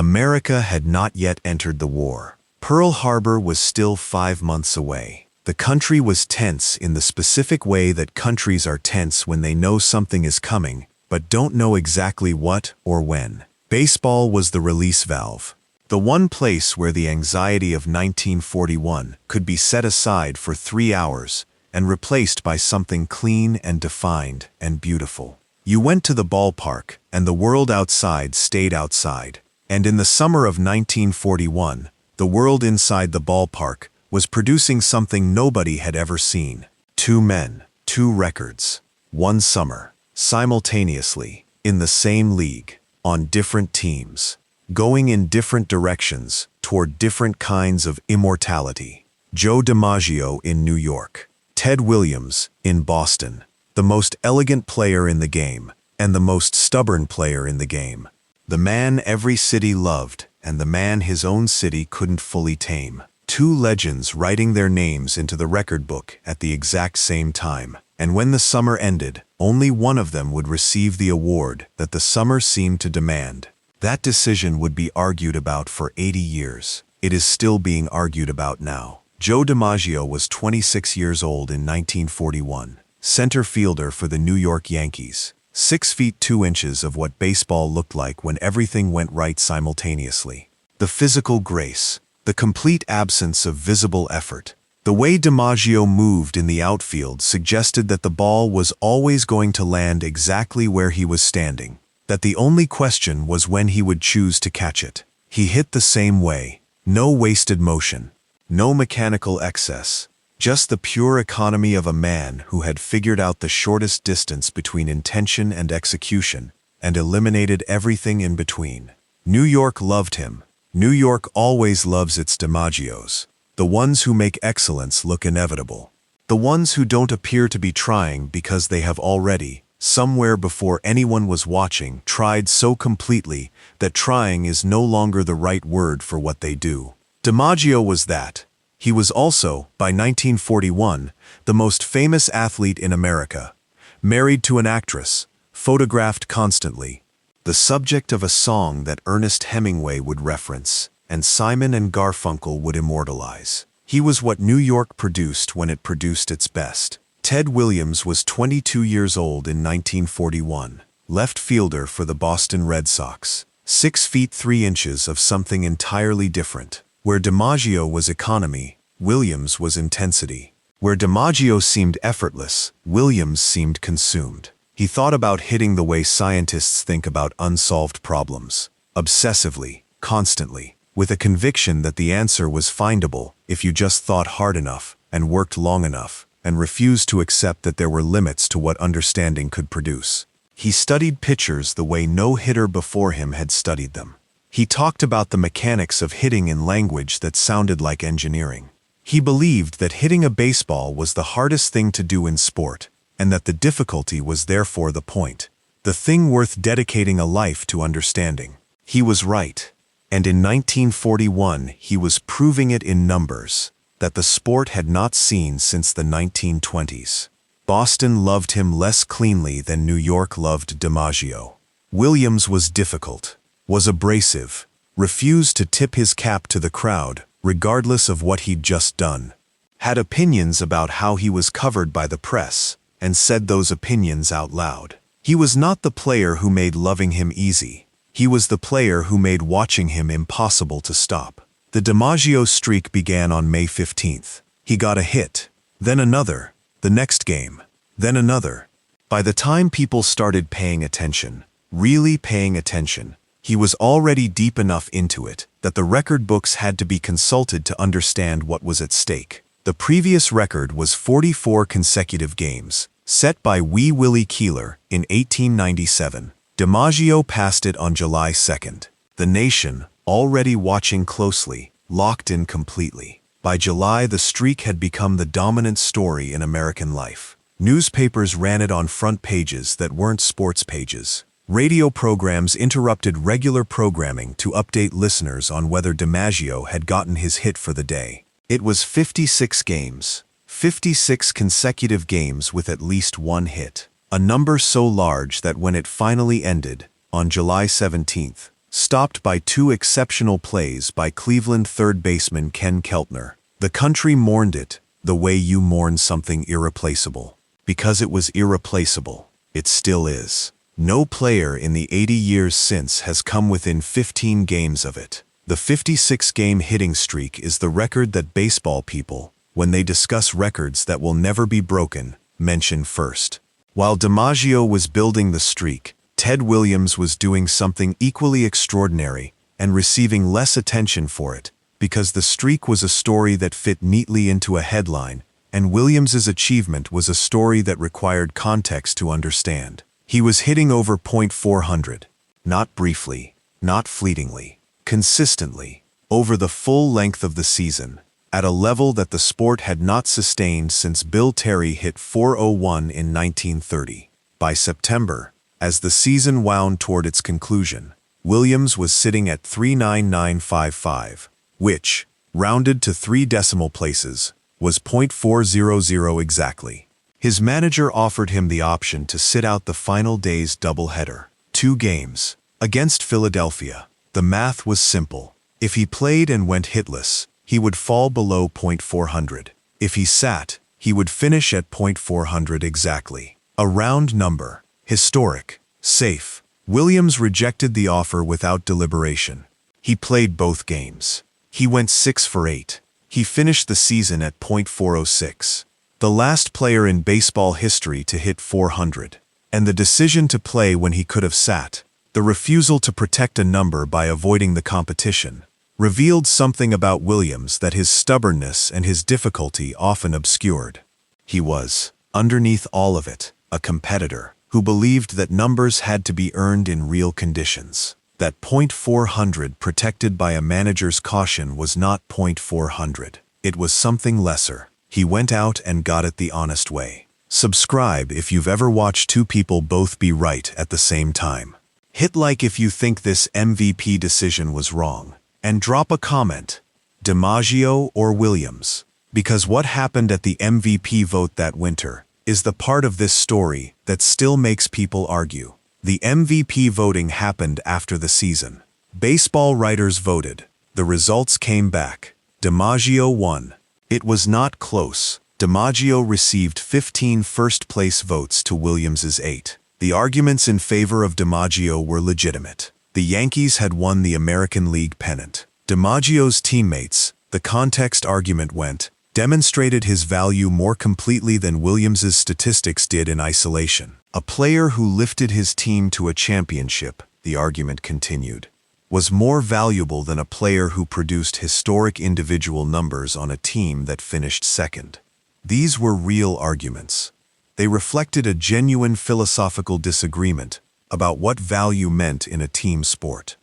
America had not yet entered the war. Pearl Harbor was still 5 months away. The country was tense in the specific way that countries are tense when they know something is coming, but don't know exactly what or when. Baseball was the release valve. The one place where the anxiety of 1941 could be set aside for 3 hours and replaced by something clean and defined and beautiful. You went to the ballpark, and the world outside stayed outside. And in the summer of 1941, the world inside the ballpark was producing something nobody had ever seen. 2 men, 2 records, 1 summer, simultaneously, in the same league, on different teams, going in different directions toward different kinds of immortality. Joe DiMaggio in New York, Ted Williams in Boston, the most elegant player in the game and the most stubborn player in the game. The man every city loved and the man his own city couldn't fully tame. 2 legends writing their names into the record book at the exact same time. And when the summer ended, only one of them would receive the award that the summer seemed to demand. That decision would be argued about for 80 years. It is still being argued about now. Joe DiMaggio was 26 years old in 1941, center fielder for the New York Yankees. 6 feet 2 inches of what baseball looked like when everything went right simultaneously. The physical grace, the complete absence of visible effort. The way DiMaggio moved in the outfield suggested that the ball was always going to land exactly where he was standing, that the only question was when he would choose to catch it. He hit the same way, no wasted motion, no mechanical excess, just the pure economy of a man who had figured out the shortest distance between intention and execution and eliminated everything in between. New York loved him. New York always loves its DiMaggios, the ones who make excellence look inevitable, the ones who don't appear to be trying because they have already, somewhere before anyone was watching, tried so completely that trying is no longer the right word for what they do. DiMaggio was that. He was also, by 1941, the most famous athlete in America, married to an actress, photographed constantly, the subject of a song that Ernest Hemingway would reference, and Simon and Garfunkel would immortalize. He was what New York produced when it produced its best. Ted Williams was 22 years old in 1941, left fielder for the Boston Red Sox. 6 feet 3 inches of something entirely different. Where DiMaggio was economy, Williams was intensity. Where DiMaggio seemed effortless, Williams seemed consumed. He thought about hitting the way scientists think about unsolved problems, obsessively, constantly, with a conviction that the answer was findable if you just thought hard enough and worked long enough, and refused to accept that there were limits to what understanding could produce. He studied pitchers the way no hitter before him had studied them. He talked about the mechanics of hitting in language that sounded like engineering. He believed that hitting a baseball was the hardest thing to do in sport, and that the difficulty was therefore the point, the thing worth dedicating a life to understanding. He was right, and in 1941 he was proving it in numbers that the sport had not seen since the 1920s. Boston loved him less cleanly than New York loved DiMaggio. Williams was difficult, was abrasive, refused to tip his cap to the crowd, regardless of what he'd just done, had opinions about how he was covered by the press, and said those opinions out loud. He was not the player who made loving him easy. He was the player who made watching him impossible to stop. The DiMaggio streak began on May 15th. He got a hit, then another, the next game, then another. By the time people started paying attention, really paying attention, he was already deep enough into it that the record books had to be consulted to understand what was at stake. The previous record was 44 consecutive games, set by Wee Willie Keeler in 1897. DiMaggio passed it on July 2nd. The nation, already watching closely, locked in completely. By July, the streak had become the dominant story in American life. Newspapers ran it on front pages that weren't sports pages. Radio programs interrupted regular programming to update listeners on whether DiMaggio had gotten his hit for the day. It was 56 games, 56 consecutive games with at least one hit, a number so large that when it finally ended, on July 17th, stopped by two exceptional plays by Cleveland third baseman Ken Keltner. The country mourned it, the way you mourn something irreplaceable. Because it was irreplaceable, it still is. No player in the 80 years since has come within 15 games of it. The 56-game hitting streak is the record that baseball people, when they discuss records that will never be broken, mention first. While DiMaggio was building the streak, Ted Williams was doing something equally extraordinary and receiving less attention for it, because the streak was a story that fit neatly into a headline, and Williams's achievement was a story that required context to understand. He was hitting over .400, not briefly, not fleetingly, consistently, over the full length of the season, at a level that the sport had not sustained since Bill Terry hit .401 in 1930. By September, as the season wound toward its conclusion, Williams was sitting at 39955, which, rounded to 3 decimal places, was .400 exactly. His manager offered him the option to sit out the final day's doubleheader, 2 games, against Philadelphia. The math was simple. If he played and went hitless, he would fall below .400. If he sat, he would finish at .400 exactly. A round number. Historic. Safe. Williams rejected the offer without deliberation. He played both games. He went 6 for 8. He finished the season at .406. The last player in baseball history to hit .400. And the decision to play when he could have sat, the refusal to protect a number by avoiding the competition, revealed something about Williams that his stubbornness and his difficulty often obscured. He was, underneath all of it, a competitor who believed that numbers had to be earned in real conditions. That .400 protected by a manager's caution was not .400. It was something lesser. He went out and got it the honest way. Subscribe if you've ever watched two people both be right at the same time. Hit like if you think this MVP decision was wrong. And drop a comment, DiMaggio or Williams. Because what happened at the MVP vote that winter is the part of this story that still makes people argue. The MVP voting happened after the season. Baseball writers voted. The results came back. DiMaggio won. It was not close. DiMaggio received 15 first-place votes to Williams's 8. The arguments in favor of DiMaggio were legitimate. The Yankees had won the American League pennant. DiMaggio's teammates, the context argument went, demonstrated his value more completely than Williams's statistics did in isolation. A player who lifted his team to a championship, the argument continued, was more valuable than a player who produced historic individual numbers on a team that finished second. These were real arguments. They reflected a genuine philosophical disagreement about what value meant in a team sport.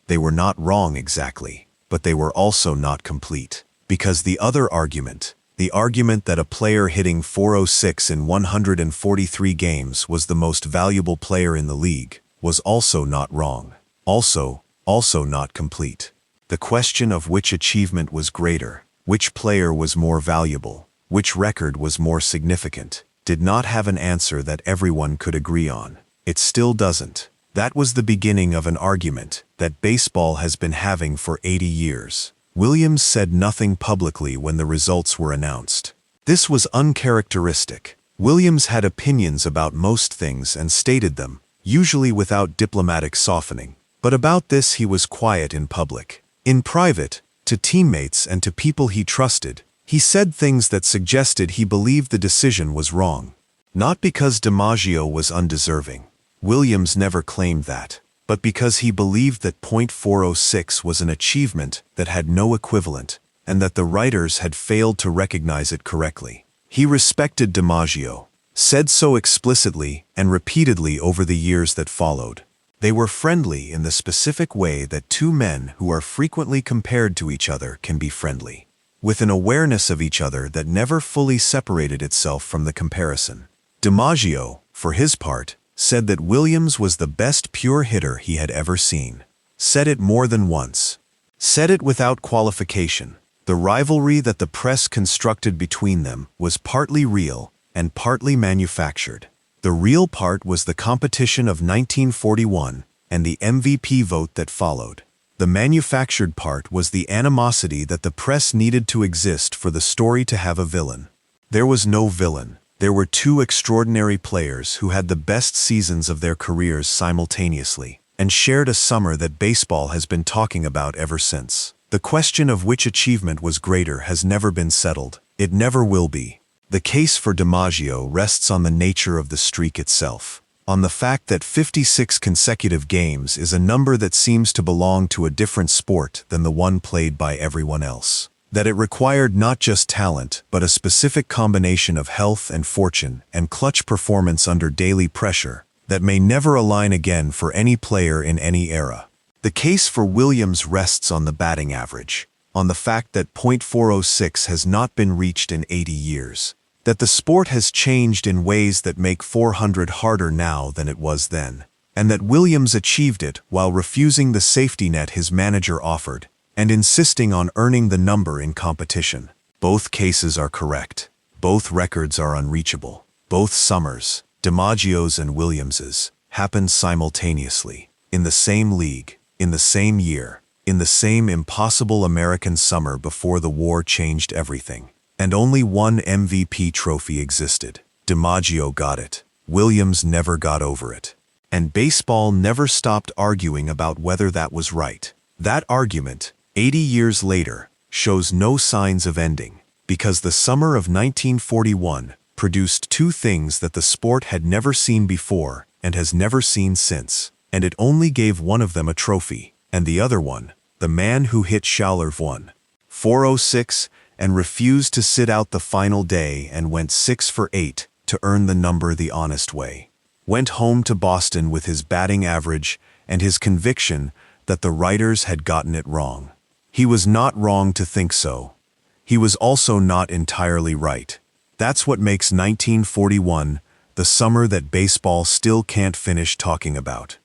They were not wrong exactly, but they were also not complete. Because the other argument, the argument that a player hitting .406 in 143 games was the most valuable player in the league, was also not wrong. Also not complete. The question of which achievement was greater, which player was more valuable, which record was more significant, did not have an answer that everyone could agree on. It still doesn't. That was the beginning of an argument that baseball has been having for 80 years. Williams said nothing publicly when the results were announced. This was uncharacteristic. Williams had opinions about most things and stated them, usually without diplomatic softening. But about this he was quiet in public. In private, to teammates and to people he trusted, he said things that suggested he believed the decision was wrong. Not because DiMaggio was undeserving. Williams never claimed that. But because he believed that .406 was an achievement that had no equivalent, and that the writers had failed to recognize it correctly. He respected DiMaggio, said so explicitly and repeatedly over the years that followed. They were friendly in the specific way that two men who are frequently compared to each other can be friendly, with an awareness of each other that never fully separated itself from the comparison. DiMaggio, for his part, said that Williams was the best pure hitter he had ever seen. Said it more than once. Said it without qualification. The rivalry that the press constructed between them was partly real and partly manufactured. The real part was the competition of 1941, and the MVP vote that followed. The manufactured part was the animosity that the press needed to exist for the story to have a villain. There was no villain. There were two extraordinary players who had the best seasons of their careers simultaneously, and shared a summer that baseball has been talking about ever since. The question of which achievement was greater has never been settled. It never will be. The case for DiMaggio rests on the nature of the streak itself, on the fact that 56 consecutive games is a number that seems to belong to a different sport than the one played by everyone else. That it required not just talent, but a specific combination of health and fortune and clutch performance under daily pressure that may never align again for any player in any era. The case for Williams rests on the batting average, on the fact that .406 has not been reached in 80 years, that the sport has changed in ways that make 400 harder now than it was then, and that Williams achieved it while refusing the safety net his manager offered and insisting on earning the number in competition. Both cases are correct. Both records are unreachable. Both summers, DiMaggio's and Williams's, happened simultaneously, in the same league, in the same year, in the same impossible American summer before the war changed everything. And only one MVP trophy existed. DiMaggio got it. Williams never got over it. And baseball never stopped arguing about whether that was right. That argument, 80 years later, shows no signs of ending, because the summer of 1941 produced two things that the sport had never seen before and has never seen since, and it only gave one of them a trophy, and the other one, the man who hit Schauler won. 406 and refused to sit out the final day and went 6 for 8 to earn the number the honest way. Went home to Boston with his batting average and his conviction that the writers had gotten it wrong. He was not wrong to think so. He was also not entirely right. That's what makes 1941 the summer that baseball still can't finish talking about.